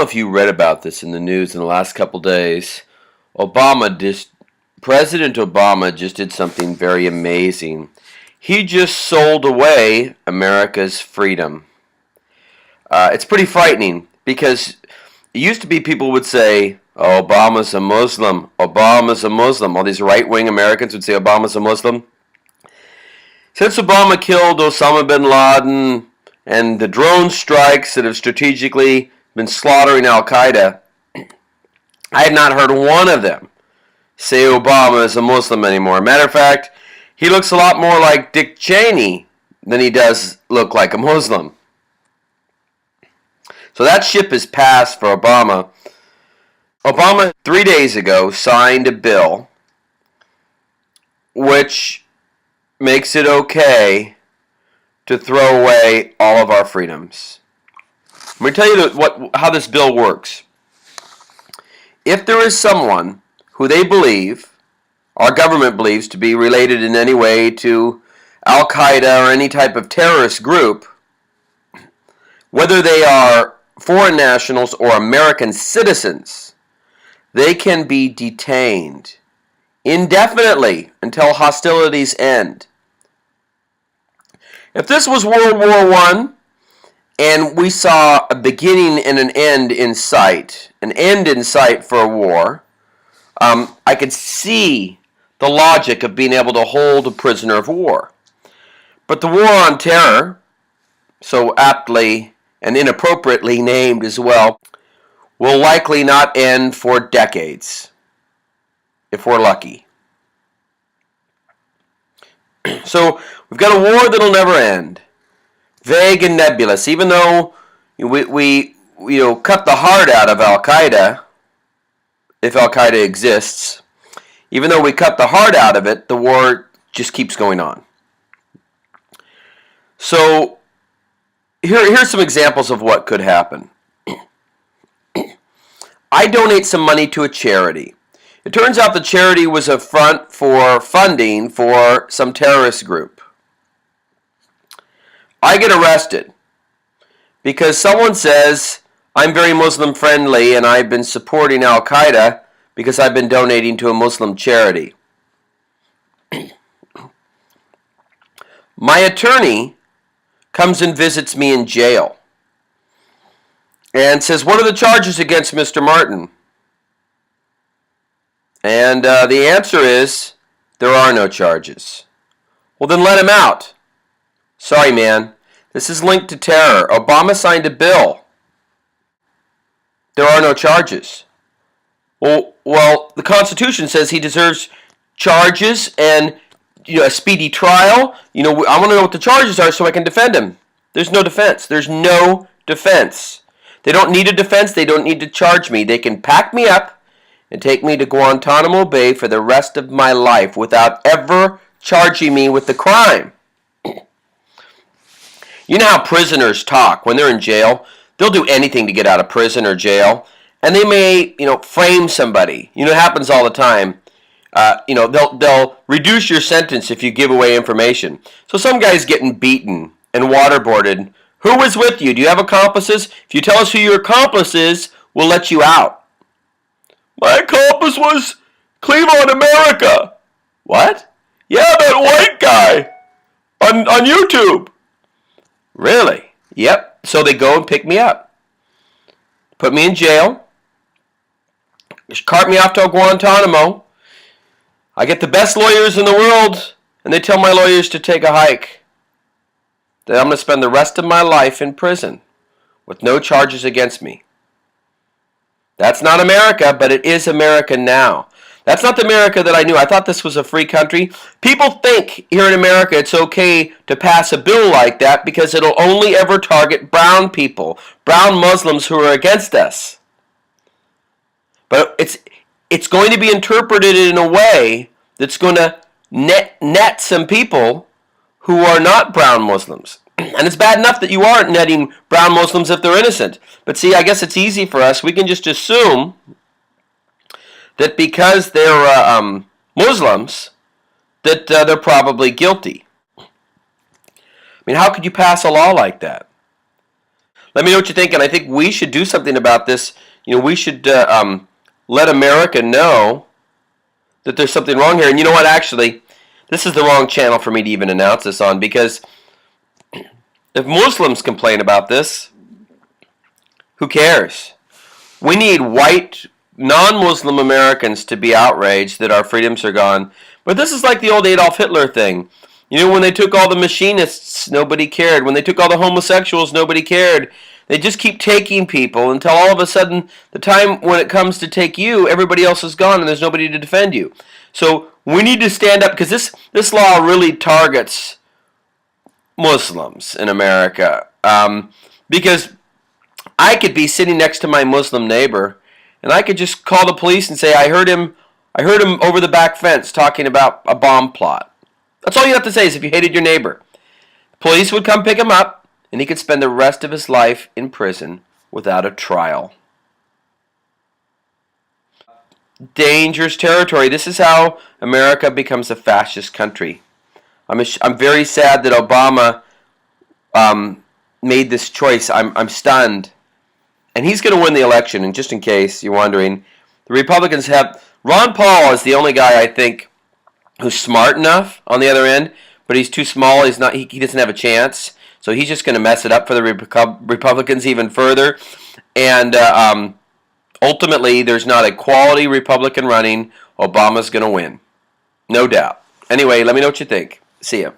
know if you read about this in the news in the last couple days. President Obama just did something very amazing. He just sold away America's freedom. It's pretty frightening because it used to be people would say, oh, Obama's a Muslim. Obama's a Muslim. All these right-wing Americans would say Obama's a Muslim. Since Obama killed Osama bin Laden and the drone strikes that have strategically been slaughtering Al-Qaeda, I have not heard one of them say Obama is a Muslim anymore. Matter of fact, he looks a lot more like Dick Cheney than he does look like a Muslim. So that ship has passed for Obama. Obama, 3 days ago, signed a bill which makes it okay to throw away all of our freedoms. Let me tell you how this bill works. If there is someone who they believe, our government believes, to be related in any way to Al-Qaeda or any type of terrorist group, whether they are foreign nationals or American citizens, they can be detained indefinitely until hostilities end. If this was World War I and we saw a beginning and an end in sight for a war, I could see the logic of being able to hold a prisoner of war. But the war on terror, so aptly and inappropriately named as well, will likely not end for decades, if we're lucky. So we've got a war that'll never end, vague and nebulous. Even though we cut the heart out of Al-Qaeda, if Al-Qaeda exists, even though we cut the heart out of it, the war just keeps going on. So here's some examples of what could happen. I donate some money to a charity. It turns out the charity was a front for funding for some terrorist group. I get arrested because someone says I'm very Muslim friendly and I've been supporting Al-Qaeda because I've been donating to a Muslim charity. My attorney comes and visits me in jail and says, what are the charges against Mr. Martin? And the answer is, there are no charges. Well, then let him out. Sorry, man. This is linked to terror. Obama signed a bill. There are no charges. Well, the Constitution says he deserves charges and a speedy trial. I want to know what the charges are so I can defend him. There's no defense. There's no defense. They don't need a defense. They don't need to charge me. They can pack me up and take me to Guantanamo Bay for the rest of my life without ever charging me with the crime. You know how prisoners talk when they're in jail? They'll do anything to get out of prison or jail. And they may, frame somebody. It happens all the time. They'll reduce your sentence if you give away information. So some guy's getting beaten and waterboarded. Who was with you? Do you have accomplices? If you tell us who your accomplice is, we'll let you out. My accomplice was Cleveland, America. What? Yeah, that white guy on YouTube. Really? Yep. So they go and pick me up. Put me in jail. Cart me off to Guantanamo. I get the best lawyers in the world, and they tell my lawyers to take a hike. That I'm going to spend the rest of my life in prison with no charges against me. That's not America, but it is America now. That's not the America that I knew. I thought this was a free country. People think here in America it's okay to pass a bill like that because it'll only ever target brown people, brown Muslims who are against us. But it's going to be interpreted in a way that's going to net some people who are not brown Muslims. And it's bad enough that you aren't netting brown Muslims if they're innocent. But see, I guess it's easy for us. We can just assume that because they're Muslims, that they're probably guilty. I mean, how could you pass a law like that? Let me know what you think, and I think we should do something about this. We should let America know that there's something wrong here. And you know what? Actually, this is the wrong channel for me to even announce this on, because if Muslims complain about this, who cares? We need white, non-Muslim Americans to be outraged that our freedoms are gone. But this is like the old Adolf Hitler thing. When they took all the machinists, nobody cared. When they took all the homosexuals, nobody cared. They just keep taking people until all of a sudden, the time when it comes to take you, everybody else is gone and there's nobody to defend you. So we need to stand up, because this law really targets Muslims in America. Because I could be sitting next to my Muslim neighbor, and I could just call the police and say, I heard him over the back fence talking about a bomb plot. That's all you have to say, is if you hated your neighbor. Police would come pick him up, and he could spend the rest of his life in prison without a trial. Dangerous territory. This is how America becomes a fascist country. I'm very sad that Obama made this choice. I'm stunned. And he's going to win the election. And just in case you're wondering, the Republicans have... Ron Paul is the only guy, I think, who's smart enough on the other end, but he's too small. He's not. He doesn't have a chance. So he's just going to mess it up for the Republicans even further. And ultimately, there's not a quality Republican running. Obama's going to win. No doubt. Anyway, let me know what you think. See ya.